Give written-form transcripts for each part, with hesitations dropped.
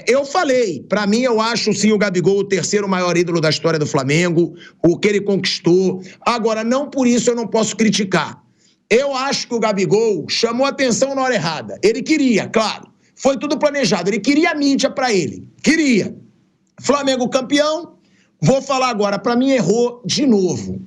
Eu falei, pra mim eu acho sim o Gabigol o terceiro maior ídolo da história do Flamengo, o que ele conquistou. Agora, não por isso eu não posso criticar. Eu acho que o Gabigol chamou atenção na hora errada. Ele queria, claro. Foi tudo planejado. Ele queria a mídia pra ele. Queria. Flamengo campeão. Vou falar agora, pra mim errou de novo.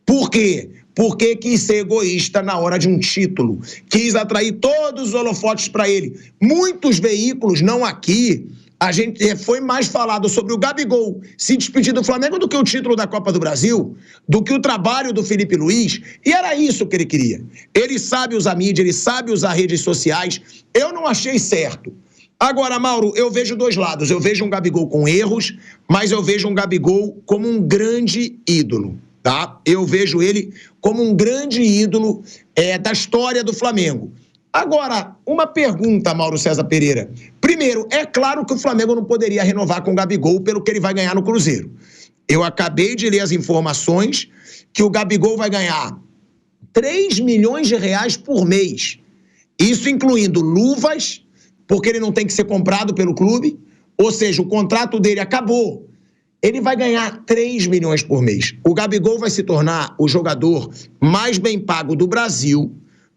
Por quê? Porque quis ser egoísta na hora de um título. Quis atrair todos os holofotes para ele. Muitos veículos, não aqui, a gente foi mais falado sobre o Gabigol se despedir do Flamengo do que o título da Copa do Brasil, do que o trabalho do Felipe Luiz. E era isso que ele queria. Ele sabe usar mídia, ele sabe usar redes sociais. Eu não achei certo. Agora, Mauro, eu vejo dois lados. Eu vejo um Gabigol com erros, mas eu vejo um Gabigol como um grande ídolo. Tá? Eu vejo ele como um grande ídolo da história do Flamengo. Agora, uma pergunta, Mauro César Pereira. Primeiro, é claro que o Flamengo não poderia renovar com o Gabigol pelo que ele vai ganhar no Cruzeiro. Eu acabei de ler as informações que o Gabigol vai ganhar 3 milhões de reais por mês. Isso incluindo luvas, porque ele não tem que ser comprado pelo clube, ou seja, o contrato dele acabou. Ele vai ganhar 3 milhões por mês. O Gabigol vai se tornar o jogador mais bem pago do Brasil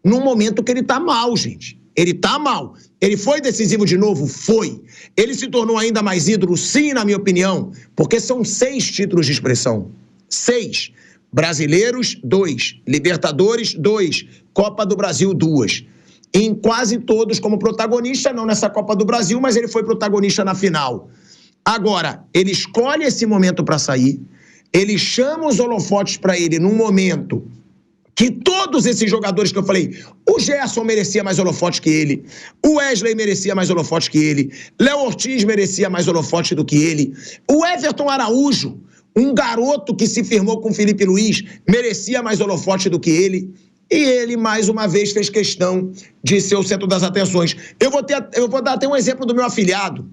num momento que ele tá mal, gente. Ele tá mal. Ele foi decisivo de novo? Foi. Ele se tornou ainda mais ídolo? Sim, na minha opinião, porque são 6 títulos de expressão. 6. Brasileiros, 2. Libertadores, 2. Copa do Brasil, 2. Em quase todos como protagonista, não nessa Copa do Brasil, mas ele foi protagonista na final. Agora, ele escolhe esse momento para sair, ele chama os holofotes para ele num momento que todos esses jogadores que eu falei, o Gerson merecia mais holofote que ele, o Wesley merecia mais holofote que ele, Léo Ortiz merecia mais holofote do que ele, o Everton Araújo, um garoto que se firmou com o Felipe Luiz, merecia mais holofote do que ele. E ele, mais uma vez, fez questão de ser o centro das atenções. Eu vou dar até um exemplo do meu afilhado.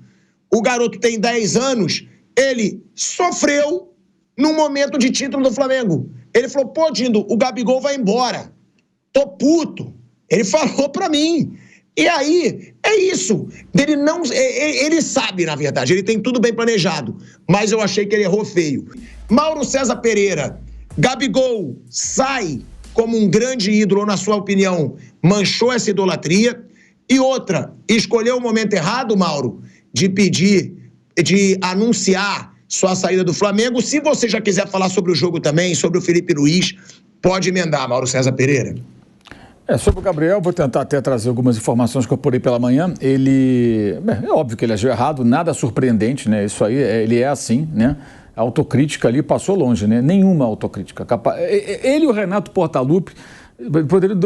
O garoto tem 10 anos, ele sofreu num momento de título do Flamengo. Ele falou, pô, Dindo, o Gabigol vai embora. Tô puto. Ele falou pra mim. E aí, é isso. Ele sabe, na verdade, ele tem tudo bem planejado. Mas eu achei que ele errou feio. Mauro César Pereira, Gabigol sai como um grande ídolo, ou na sua opinião, manchou essa idolatria. E outra, escolheu o momento errado, Mauro, de anunciar sua saída do Flamengo. Se você já quiser falar sobre o jogo também, sobre o Felipe Luiz, pode emendar, Mauro César Pereira. Sobre o Gabriel, vou tentar até trazer algumas informações que eu apurei pela manhã. É óbvio que ele agiu errado, nada surpreendente, né? Isso aí, ele é assim, né? A autocrítica ali passou longe, né? Nenhuma autocrítica. Ele e o Renato Portaluppi poderiam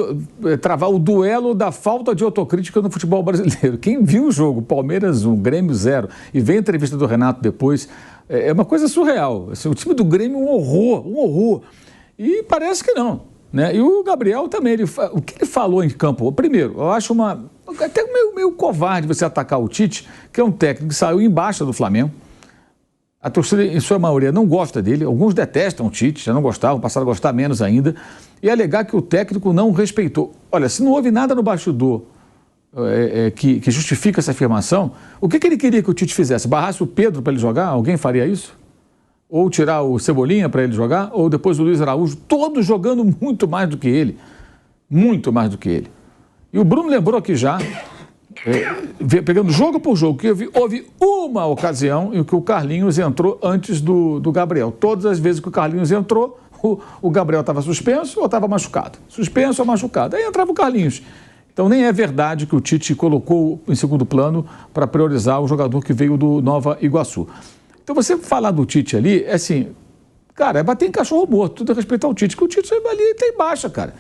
travar o duelo da falta de autocrítica no futebol brasileiro. Quem viu o jogo, Palmeiras 1, Grêmio 0, e vê a entrevista do Renato depois, é uma coisa surreal. Assim, o time do Grêmio um horror. E parece que não, né? E o Gabriel também, o que ele falou em campo? Primeiro, eu acho até meio covarde você atacar o Tite, que é um técnico que saiu em baixa do Flamengo. A torcida, em sua maioria, não gosta dele. Alguns detestam o Tite, já não gostavam, passaram a gostar menos ainda. E alegar que o técnico não respeitou. Olha, se não houve nada no bastidor que justifica essa afirmação, o que ele queria que o Tite fizesse? Barrasse o Pedro para ele jogar? Alguém faria isso? Ou tirar o Cebolinha para ele jogar? Ou depois o Luiz Araújo? Todos jogando muito mais do que ele. Muito mais do que ele. E o Bruno lembrou aqui já, pegando jogo por jogo, que houve uma ocasião em que o Carlinhos entrou antes do Gabriel. Todas as vezes que o Carlinhos entrou, o Gabriel estava suspenso ou estava machucado. Suspenso ou machucado. Aí entrava o Carlinhos. Então nem é verdade que o Tite colocou em segundo plano para priorizar o jogador que veio do Nova Iguaçu. Então você falar do Tite ali, é assim, cara, é bater em cachorro morto, tudo a respeitar o Tite, que o Tite ali está em baixa, cara.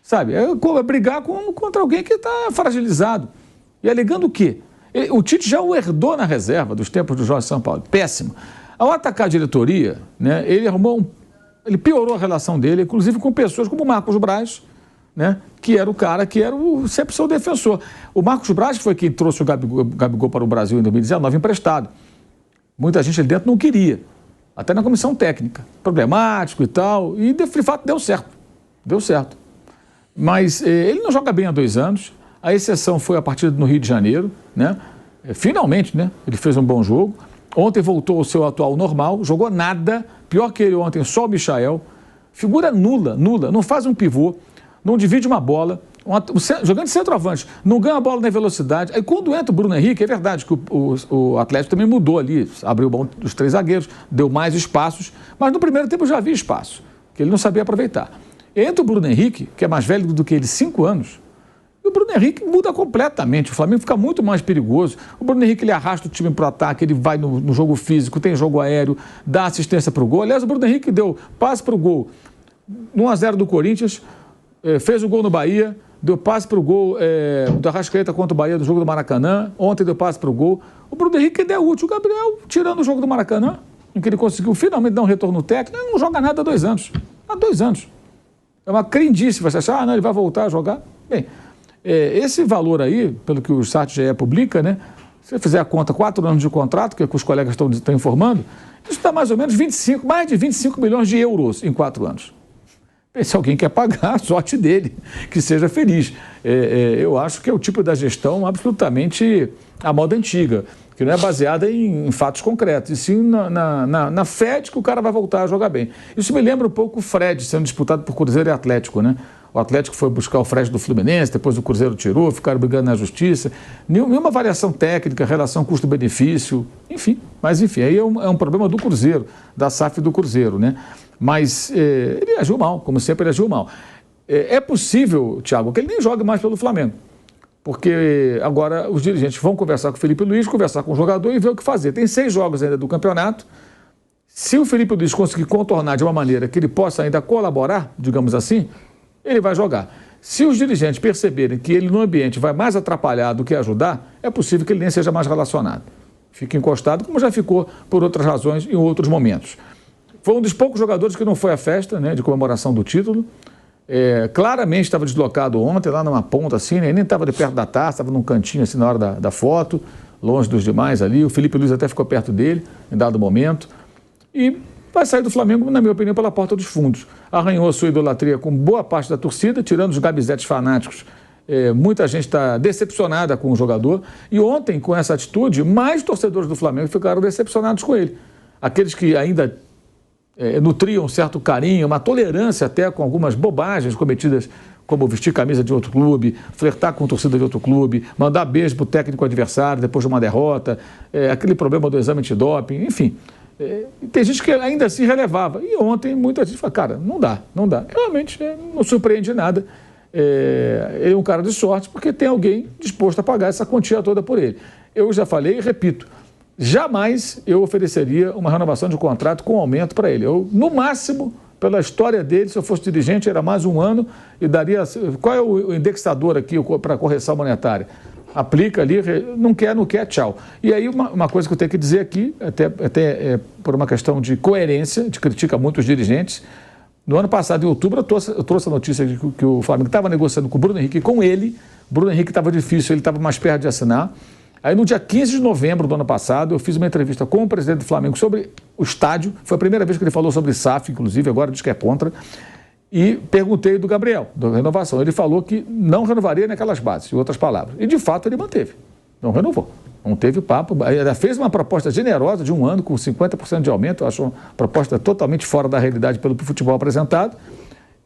Sabe? É brigar contra alguém que está fragilizado. E alegando o quê? O Tite já o herdou na reserva dos tempos do Jorge Sampaoli. Péssimo. Ao atacar a diretoria, né, ele piorou a relação dele, inclusive com pessoas como o Marcos Braz, né, que era o cara que era sempre seu defensor. O Marcos Braz foi quem trouxe o Gabigol para o Brasil em 2019 emprestado. Muita gente ali dentro não queria, até na comissão técnica. Problemático e tal, e de fato deu certo. Deu certo. Mas ele não joga bem há 2 anos. A exceção foi a partida no Rio de Janeiro, né? Finalmente, né? Ele fez um bom jogo. Ontem voltou ao seu atual normal, jogou nada. Pior que ele ontem, só o Michael. Figura nula. Não faz um pivô, não divide uma bola. Jogando de centroavante, não ganha a bola na velocidade. Aí quando entra o Bruno Henrique, é verdade que o Atlético também mudou ali, abriu mão dos 3 zagueiros, deu mais espaços, mas no primeiro tempo eu já vi espaço, que ele não sabia aproveitar. Entra o Bruno Henrique, que é mais velho do que ele, 5 anos, e o Bruno Henrique muda completamente, o Flamengo fica muito mais perigoso. O Bruno Henrique, ele arrasta o time para o ataque, ele vai no jogo físico, tem jogo aéreo, dá assistência para o gol. Aliás, o Bruno Henrique deu passe para o gol no 1-0 do Corinthians, fez o gol no Bahia, deu passe para o gol do Arrascaeta contra o Bahia do jogo do Maracanã. Ontem deu passe para o gol. O Bruno Henrique ainda é útil. O Gabriel, tirando o jogo do Maracanã, em que ele conseguiu finalmente dar um retorno técnico, ele não joga nada há 2 anos. Há 2 anos. É uma crendice. Você achar, não, ele vai voltar a jogar. Bem, esse valor aí, pelo que o site GE publica, né? Se você fizer a conta, 4 anos de contrato, que os colegas estão informando, isso dá mais ou menos mais de 25 milhões de euros em 4 anos. Se alguém quer pagar, a sorte dele, que seja feliz. Eu acho que é o tipo da gestão absolutamente à moda antiga, que não é baseada em fatos concretos, e sim na fé de que o cara vai voltar a jogar bem. Isso me lembra um pouco o Fred sendo disputado por Cruzeiro e Atlético, né? O Atlético foi buscar o Fred do Fluminense, depois o Cruzeiro tirou, ficaram brigando na justiça. Nenhuma variação técnica, relação custo-benefício, enfim. Mas, enfim, aí é um problema do Cruzeiro, da SAF do Cruzeiro, né? Mas ele agiu mal, como sempre ele agiu mal. É possível, Thiago, que ele nem jogue mais pelo Flamengo, porque agora os dirigentes vão conversar com o Felipe Luiz, conversar com o jogador e ver o que fazer. Tem 6 jogos ainda do campeonato. Se o Felipe Luiz conseguir contornar de uma maneira que ele possa ainda colaborar, digamos assim, ele vai jogar. Se os dirigentes perceberem que ele no ambiente vai mais atrapalhar do que ajudar, é possível que ele nem seja mais relacionado. Fique encostado, como já ficou por outras razões em outros momentos. Foi um dos poucos jogadores que não foi à festa, né, de comemoração do título. Claramente estava deslocado ontem, lá numa ponta assim, né, nem estava de perto da taça, estava num cantinho assim na hora da foto, longe dos demais ali. O Felipe Luiz até ficou perto dele em dado momento. E vai sair do Flamengo, na minha opinião, pela porta dos fundos. Arranhou a sua idolatria com boa parte da torcida, tirando os gabizetes fanáticos. Muita gente está decepcionada com o jogador. E ontem, com essa atitude, mais torcedores do Flamengo ficaram decepcionados com ele. Aqueles que ainda nutriam um certo carinho, uma tolerância até com algumas bobagens cometidas, como vestir camisa de outro clube, flertar com torcida de outro clube, mandar beijo para o técnico adversário depois de uma derrota, aquele problema do exame de doping, enfim. Tem gente que ainda assim relevava. E ontem muita gente falou, cara, não dá. Realmente não surpreende nada. Ele é um cara de sorte porque tem alguém disposto a pagar essa quantia toda por ele. Eu já falei e repito, jamais eu ofereceria uma renovação de contrato com aumento para ele. Eu, no máximo, pela história dele, se eu fosse dirigente, era mais 1 ano e daria... Qual é o indexador aqui para correção monetária? Aplica ali, não quer, tchau. E aí uma coisa que eu tenho que dizer aqui, até por uma questão de coerência, a gente critica muito os dirigentes. No ano passado, em outubro, eu trouxe a notícia de que o Flamengo estava negociando com o Bruno Henrique, com ele. O Bruno Henrique estava difícil, ele estava mais perto de assinar. Aí no dia 15 de novembro do ano passado, eu fiz uma entrevista com o presidente do Flamengo sobre o estádio. Foi a primeira vez que ele falou sobre SAF, inclusive, agora diz que é contra. E perguntei do Gabriel, da renovação. Ele falou que não renovaria naquelas bases, em outras palavras. E de fato ele manteve, não renovou. Não teve papo. Ele fez uma proposta generosa de 1 ano, com 50% de aumento. Eu acho uma proposta totalmente fora da realidade pelo futebol apresentado.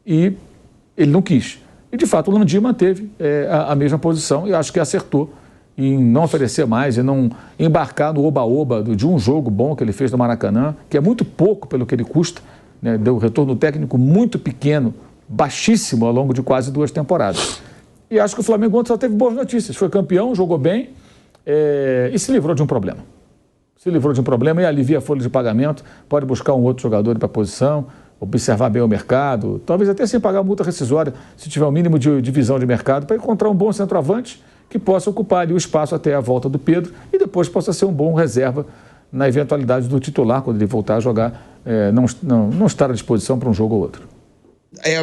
E ele não quis. E de fato o Landim manteve a mesma posição e acho que acertou em não oferecer mais e não embarcar no oba-oba de um jogo bom que ele fez no Maracanã, que é muito pouco pelo que ele custa, né? Deu um retorno técnico muito pequeno, baixíssimo ao longo de quase 2 temporadas. E acho que o Flamengo ontem só teve boas notícias. Foi campeão, jogou bem e se livrou de um problema. Se livrou de um problema e alivia a folha de pagamento, pode buscar um outro jogador para a posição, observar bem o mercado, talvez até sem pagar multa rescisória, se tiver um mínimo de visão de mercado, para encontrar um bom centroavante que possa ocupar ali o espaço até a volta do Pedro e depois possa ser um bom reserva na eventualidade do titular, quando ele voltar a jogar, não estar à disposição para um jogo ou outro.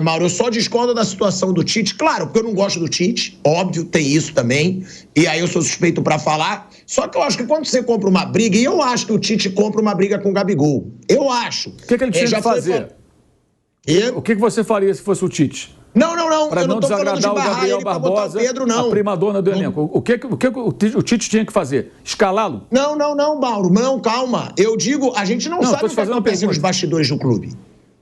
Mauro, eu só discordo da situação do Tite, claro, porque eu não gosto do Tite, óbvio, tem isso também, e aí eu sou suspeito para falar, só que eu acho que quando você compra uma briga, e eu acho que o Tite compra uma briga com o Gabigol, eu acho. O que ele tinha que fazer? O que você faria se fosse o Tite? Não, Não, para não desagradar o Gabriel Barbosa, Pedro, não. A primadona do elenco. O que o Tite tinha que fazer? Escalá-lo? Não, Mauro. Não, calma. Eu digo, a gente não sabe o que acontece nos bastidores do clube.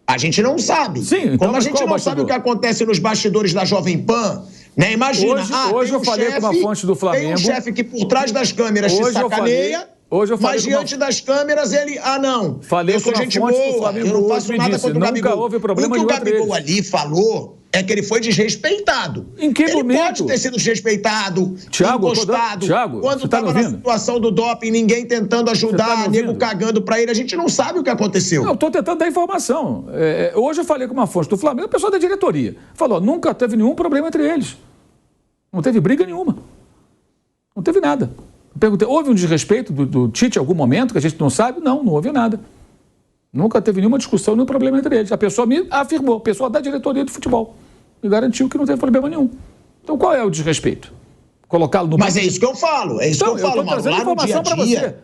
A gente não sabe. Sim, então, como a gente não sabe o que acontece nos bastidores da Jovem Pan, né? Imagina, hoje eu falei com uma fonte do Flamengo. Tem um chefe que por trás das câmeras te sacaneia. Hoje eu falei mas diante das câmeras ele... não. Falei eu sou gente boa, eu não faço nada contra o Gabigol. Nunca houve problema o que o Gabigol ali falou é que ele foi desrespeitado. Em que ele momento? Pode ter sido desrespeitado, Thiago, encostado. Thiago, quando estava na situação do doping, ninguém tentando ajudar, nego cagando pra ele. A gente não sabe o que aconteceu. Eu estou tentando dar informação. Hoje eu falei com uma fonte do Flamengo, o pessoal da diretoria. Falou, nunca teve nenhum problema entre eles. Não teve briga nenhuma. Não teve nada. Eu perguntei, houve um desrespeito do Tite em algum momento que a gente não sabe? Não houve nada. Nunca teve nenhuma discussão, nenhum problema entre eles. A pessoa me afirmou, a pessoa da diretoria do futebol. Me garantiu que não teve problema nenhum. Então qual é o desrespeito? Colocá-lo no... Mas é isso que eu falo, Mauro. Eu estou trazendo informação para você.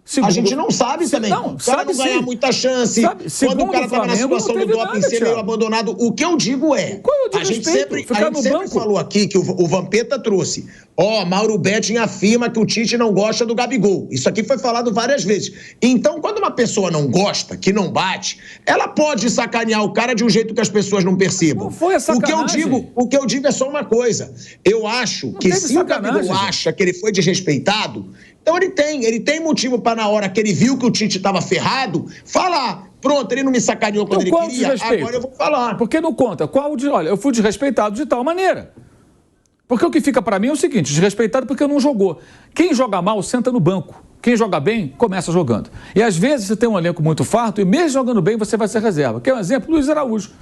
Segundo, a gente não sabe também. Não, o cara não ganha muita chance. Quando o cara estava na situação do doping ser meio abandonado, o que eu digo é... Qual é o a gente sempre banco? Falou aqui que o Vampeta trouxe. Mauro Betting afirma que o Tite não gosta do Gabigol. Isso aqui foi falado várias vezes. Então, quando uma pessoa não gosta, que não bate, ela pode sacanear o cara de um jeito que as pessoas não percebam. Não foi a sacanagem. O que eu digo é só uma coisa. Eu acho que se o Gabigol acha que ele foi desrespeitado... Então ele tem motivo para, na hora que ele viu que o Tite estava ferrado, falar, pronto, ele não me sacaneou quando ele queria, agora eu vou falar. Porque não conta. Olha, eu fui desrespeitado de tal maneira. Porque o que fica para mim é o seguinte, desrespeitado porque não jogou. Quem joga mal, senta no banco. Quem joga bem, começa jogando. E às vezes você tem um elenco muito farto e mesmo jogando bem, você vai ser reserva. Quer um exemplo? Luiz Araújo.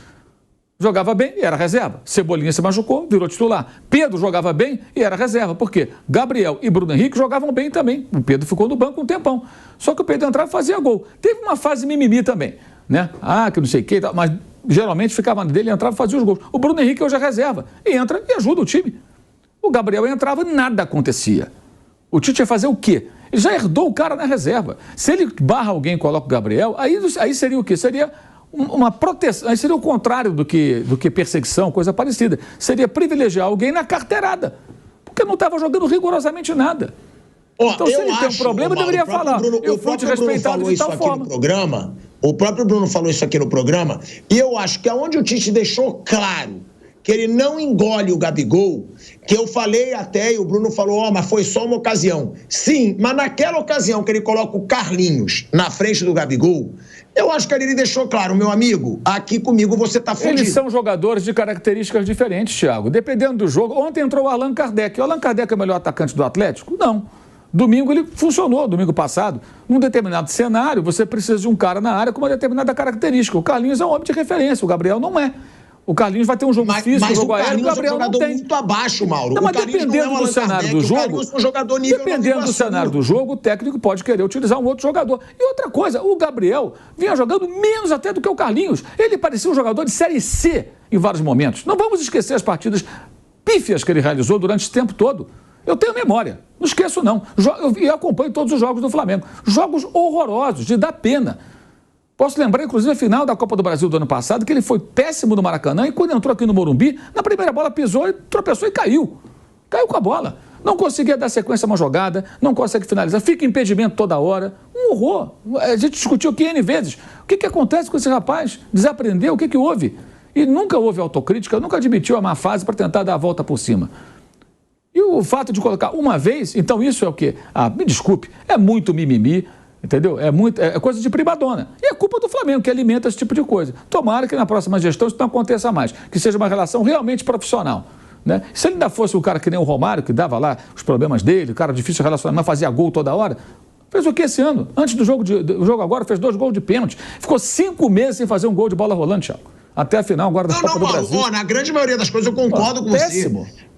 Jogava bem e era reserva. Cebolinha se machucou, virou titular. Pedro jogava bem e era reserva. Por quê? Gabriel e Bruno Henrique jogavam bem também. O Pedro ficou no banco um tempão. Só que o Pedro entrava e fazia gol. Teve uma fase mimimi também, né? Que não sei o quê, mas geralmente ficava dele, entrava e fazia os gols. O Bruno Henrique hoje é reserva. E entra e ajuda o time. O Gabriel entrava e nada acontecia. O Tite ia fazer o quê? Ele já herdou o cara na reserva. Se ele barra alguém e coloca o Gabriel, aí seria o quê? Seria uma proteção, aí seria o contrário do que perseguição, coisa parecida. Seria privilegiar alguém na carteirada, porque não estava jogando rigorosamente nada. Então, se ele tem um problema, deveria falar. Eu fui desrespeitado de tal forma. O próprio Bruno falou isso aqui no programa, e eu acho que aonde o Tite deixou claro que ele não engole o Gabigol, que eu falei até, e o Bruno falou, mas foi só uma ocasião. Sim, mas naquela ocasião que ele coloca o Carlinhos na frente do Gabigol, eu acho que ele deixou claro, meu amigo, aqui comigo você tá fudido. Eles são jogadores de características diferentes, Thiago. Dependendo do jogo. Ontem entrou o Allan Kardec. O Allan Kardec é o melhor atacante do Atlético? Não. Domingo ele funcionou, domingo passado. Num determinado cenário, você precisa de um cara na área com uma determinada característica. O Carlinhos é um homem de referência, o Gabriel não é. O Carlinhos vai ter um jogo físico, um jogo aéreo, o Gabriel não tem. Muito abaixo, Mauro. Não, mas dependendo do cenário do jogo, dependendo do cenário do jogo, o técnico pode querer utilizar um outro jogador. E outra coisa, o Gabriel vinha jogando menos até do que o Carlinhos. Ele parecia um jogador de Série C em vários momentos. Não vamos esquecer as partidas pífias que ele realizou durante esse tempo todo. Eu tenho memória, não esqueço não. Eu acompanho todos os jogos do Flamengo. Jogos horrorosos, de dar pena. Posso lembrar, inclusive, a final da Copa do Brasil do ano passado, que ele foi péssimo no Maracanã e quando entrou aqui no Morumbi, na primeira bola pisou, e tropeçou e caiu. Caiu com a bola. Não conseguia dar sequência a uma jogada, não consegue finalizar, fica impedimento toda hora. Um horror. A gente discutiu aqui N vezes. O que acontece com esse rapaz? Desaprendeu? O que houve? E nunca houve autocrítica, nunca admitiu a má fase para tentar dar a volta por cima. E o fato de colocar uma vez, então isso é o quê? Me desculpe, é muito mimimi. Entendeu? É coisa de primadona. E é culpa do Flamengo que alimenta esse tipo de coisa. Tomara que na próxima gestão isso não aconteça mais. Que seja uma relação realmente profissional. Né? Se ele ainda fosse o cara que nem o Romário, que dava lá os problemas dele, o cara difícil de relacionar, mas fazia gol toda hora, fez o que esse ano? Antes do jogo agora, fez 2 gols de pênalti. Ficou 5 meses sem fazer um gol de bola rolante, Thiago. Até a final agora da Copa do Brasil. Na grande maioria das coisas eu concordo com péssimo. você.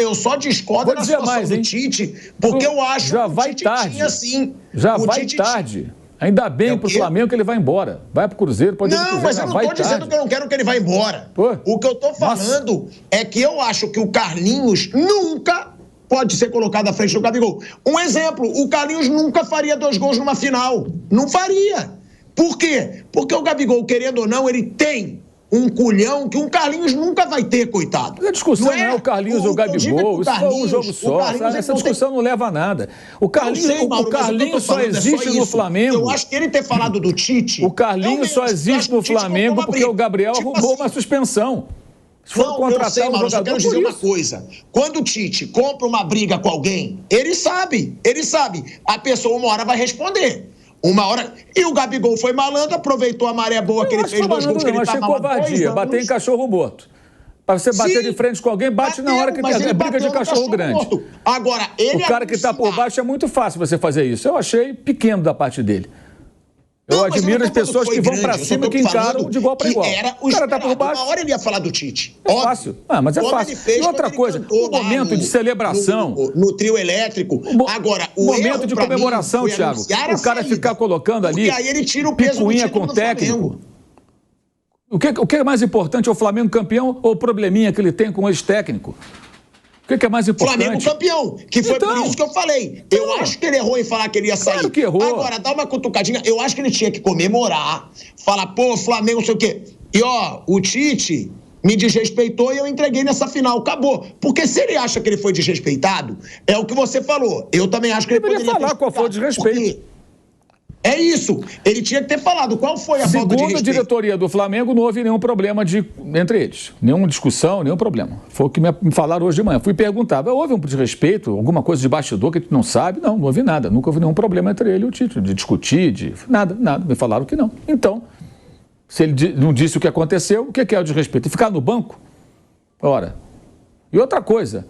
Eu só discordo da situação do Tite, porque eu acho que o Tite tinha sim. Já vai tarde. Ainda bem pro Flamengo que ele vai embora. Vai pro Cruzeiro, pode Não, mas eu não tô dizendo que eu não quero que ele vá embora. O que eu tô falando é que eu acho que o Carlinhos nunca pode ser colocado à frente do Gabigol. Um exemplo, o Carlinhos nunca faria 2 gols numa final. Não faria. Por quê? Porque o Gabigol, querendo ou não, ele tem um culhão que um Carlinhos nunca vai ter, coitado. A discussão não é o Carlinhos ou o Gabigol, isso foi um jogo só. Essa discussão não leva a nada. O Carlinhos só existe no Flamengo. Eu acho que ele ter falado do Tite... O Carlinhos só existe no Flamengo porque o Gabriel roubou uma suspensão. Não, eu sei, Mauro, eu só quero dizer uma coisa. Quando o Tite compra uma briga com alguém, ele sabe. A pessoa uma hora vai responder. Uma hora... E o Gabigol foi malandro, aproveitou a maré boa que ele fez 2 gols que ele estava mal. Achei covardia, bater em cachorro morto. Para você bater de frente com alguém, bate na hora que tem a briga de cachorro grande. Morto. Agora, ele... O cara que está por baixo é muito fácil você fazer isso. Eu achei pequeno da parte dele. Eu admiro as pessoas que vão pra cima e que encaram de igual para igual. O cara tá por baixo. Uma hora ele ia falar do Tite. É fácil. Mas é fácil. E outra coisa, o momento de celebração. No trio elétrico. Agora, o momento de comemoração, Thiago. O cara ficar colocando ali. E aí ele tira o peso picuinha com o técnico. O que é mais importante? É o Flamengo campeão ou o probleminha que ele tem com o ex-técnico? O que é mais importante? Flamengo campeão, que foi por isso que eu falei. Eu acho que ele errou em falar que ele ia sair. Claro que errou. Agora, dá uma cutucadinha. Eu acho que ele tinha que comemorar, falar, pô, Flamengo, não sei o quê. E, ó, o Tite me desrespeitou e eu entreguei nessa final. Acabou. Porque se ele acha que ele foi desrespeitado, é o que você falou. Eu também acho que ele poderia falar qual foi o desrespeito. É isso. Ele tinha que ter falado qual foi a falta de respeito. Segundo a diretoria do Flamengo, não houve nenhum problema entre eles. Nenhuma discussão, nenhum problema. Foi o que me falaram hoje de manhã. Fui perguntar, houve um desrespeito, alguma coisa de bastidor que a gente não sabe? Não houve nada. Nunca houve nenhum problema entre ele e o Tite, de discutir, nada. Me falaram que não. Então, se ele não disse o que aconteceu, o que é o desrespeito? E ficar no banco? Ora. E outra coisa,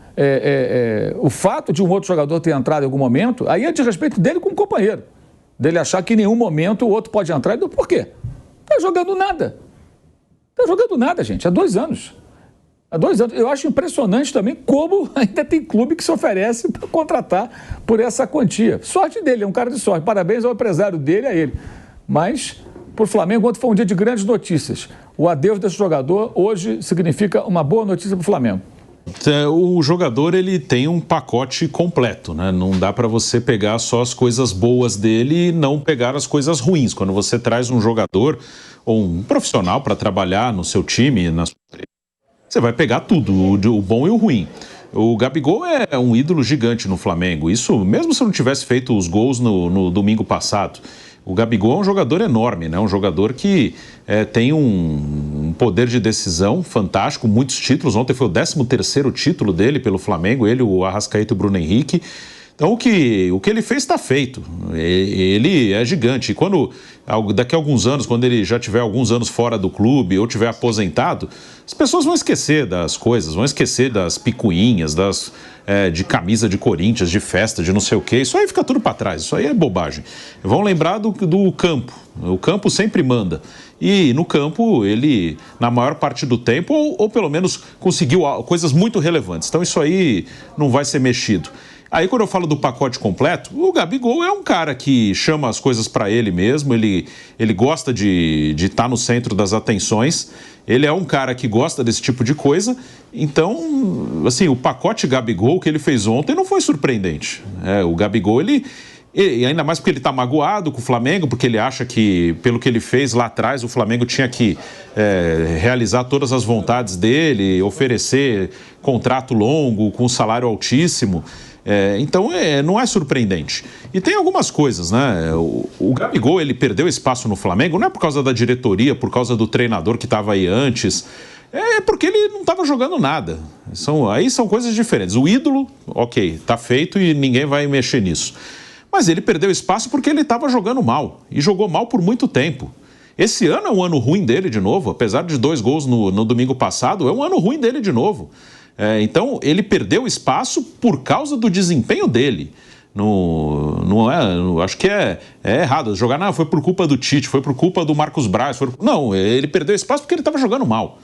o fato de um outro jogador ter entrado em algum momento, aí é desrespeito dele com o companheiro. Dele achar que em nenhum momento o outro pode entrar. E por quê? Tá jogando nada. Tá jogando nada, gente. Há 2 anos. Há 2 anos. Eu acho impressionante também como ainda tem clube que se oferece para contratar por essa quantia. Sorte dele, é um cara de sorte. Parabéns ao empresário dele, a ele. Mas, para o Flamengo, ontem foi um dia de grandes notícias. O adeus desse jogador hoje significa uma boa notícia para o Flamengo. O jogador, ele tem um pacote completo, né? Não dá para você pegar só as coisas boas dele e não pegar as coisas ruins. Quando você traz um jogador ou um profissional para trabalhar no seu time, você vai pegar tudo, o bom e o ruim. O Gabigol é um ídolo gigante no Flamengo. Isso, mesmo se não tivesse feito os gols no domingo passado. O Gabigol é um jogador enorme, né? Um jogador que tem um poder de decisão fantástico, muitos títulos. Ontem foi o 13º título dele pelo Flamengo, ele, o Arrascaeta e o Bruno Henrique. Então o que ele fez está feito. Ele é gigante. E daqui a alguns anos, quando ele já tiver alguns anos fora do clube ou tiver aposentado, as pessoas vão esquecer das coisas, vão esquecer das picuinhas, de camisa de Corinthians, de festa, de não sei o quê. Isso aí fica tudo para trás, isso aí é bobagem. Vão lembrar do campo. O campo sempre manda. E no campo ele, na maior parte do tempo, ou pelo menos conseguiu coisas muito relevantes. Então isso aí não vai ser mexido. Aí quando eu falo do pacote completo, o Gabigol é um cara que chama as coisas para ele mesmo, ele gosta de estar no centro das atenções, ele é um cara que gosta desse tipo de coisa, então, assim, o pacote Gabigol que ele fez ontem não foi surpreendente. O Gabigol, e ainda mais porque ele está magoado com o Flamengo, porque ele acha que, pelo que ele fez lá atrás, o Flamengo tinha que realizar todas as vontades dele, oferecer contrato longo, com salário altíssimo. Então, não é surpreendente. E tem algumas coisas, né? O Gabigol, ele perdeu espaço no Flamengo, não é por causa da diretoria, por causa do treinador que estava aí antes, é porque ele não estava jogando nada. Aí são coisas diferentes. O ídolo, ok, tá feito e ninguém vai mexer nisso. Mas ele perdeu espaço porque ele estava jogando mal, e jogou mal por muito tempo. Esse ano é um ano ruim dele de novo, apesar de 2 gols no domingo passado, é um ano ruim dele de novo. Então, ele perdeu espaço por causa do desempenho dele. Acho que é errado. Jogar, foi por culpa do Tite, foi por culpa do Marcos Braz. Não, ele perdeu espaço porque ele estava jogando mal.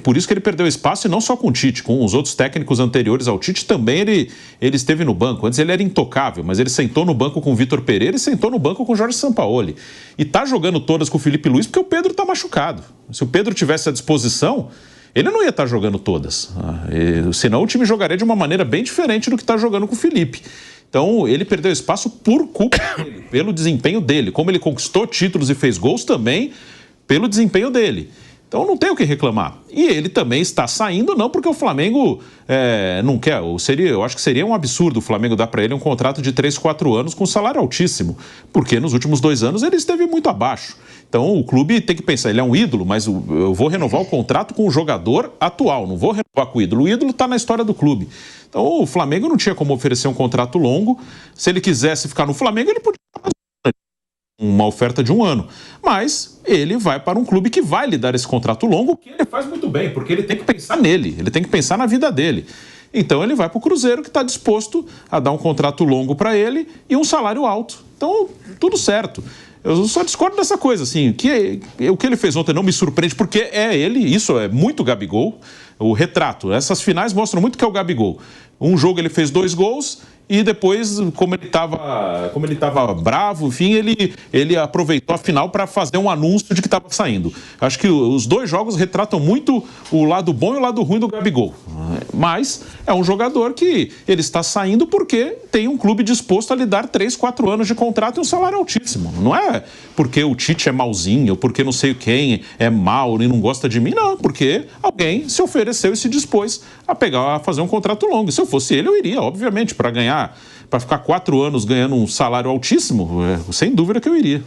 Por isso que ele perdeu espaço, e não só com o Tite, com os outros técnicos anteriores ao Tite também ele esteve no banco. Antes ele era intocável, mas ele sentou no banco com o Vitor Pereira e sentou no banco com o Jorge Sampaoli. E tá jogando todas com o Felipe Luiz porque o Pedro tá machucado. Se o Pedro tivesse à disposição, ele não ia estar jogando todas. Senão o time jogaria de uma maneira bem diferente do que está jogando com o Felipe. Então, ele perdeu espaço por culpa dele, pelo desempenho dele. Como ele conquistou títulos e fez gols também, pelo desempenho dele. Então não tem o que reclamar. E ele também está saindo, não porque o Flamengo não quer. Eu acho que seria um absurdo o Flamengo dar para ele um contrato de 3, 4 anos com salário altíssimo, porque nos últimos 2 anos ele esteve muito abaixo. Então o clube tem que pensar, ele é um ídolo, mas eu vou renovar o contrato com o jogador atual, não vou renovar com o ídolo. O ídolo está na história do clube. Então o Flamengo não tinha como oferecer um contrato longo. Se ele quisesse ficar no Flamengo, ele podia uma oferta de 1 ano. Mas ele vai para um clube que vai lhe dar esse contrato longo, que ele faz muito bem, porque ele tem que pensar nele, ele tem que pensar na vida dele. Então ele vai para o Cruzeiro, que está disposto a dar um contrato longo para ele e um salário alto. Então, tudo certo. Eu só discordo dessa coisa, assim, o que ele fez ontem não me surpreende, porque é ele, isso é muito Gabigol, o retrato. Essas finais mostram muito que é o Gabigol. Um jogo ele fez 2 gols e depois, como ele estava bravo, enfim, ele aproveitou a final para fazer um anúncio de que estava saindo. Acho que os 2 jogos retratam muito o lado bom e o lado ruim do Gabigol. Mas é um jogador que ele está saindo porque tem um clube disposto a lhe dar 3, 4 anos de contrato e um salário altíssimo. Não é porque o Tite é mauzinho, ou porque não sei quem é mau e não gosta de mim, não. Porque alguém se ofereceu e se dispôs a fazer um contrato longo. Se eu fosse ele, eu iria, obviamente, para ficar 4 anos ganhando um salário altíssimo, sem dúvida que eu iria.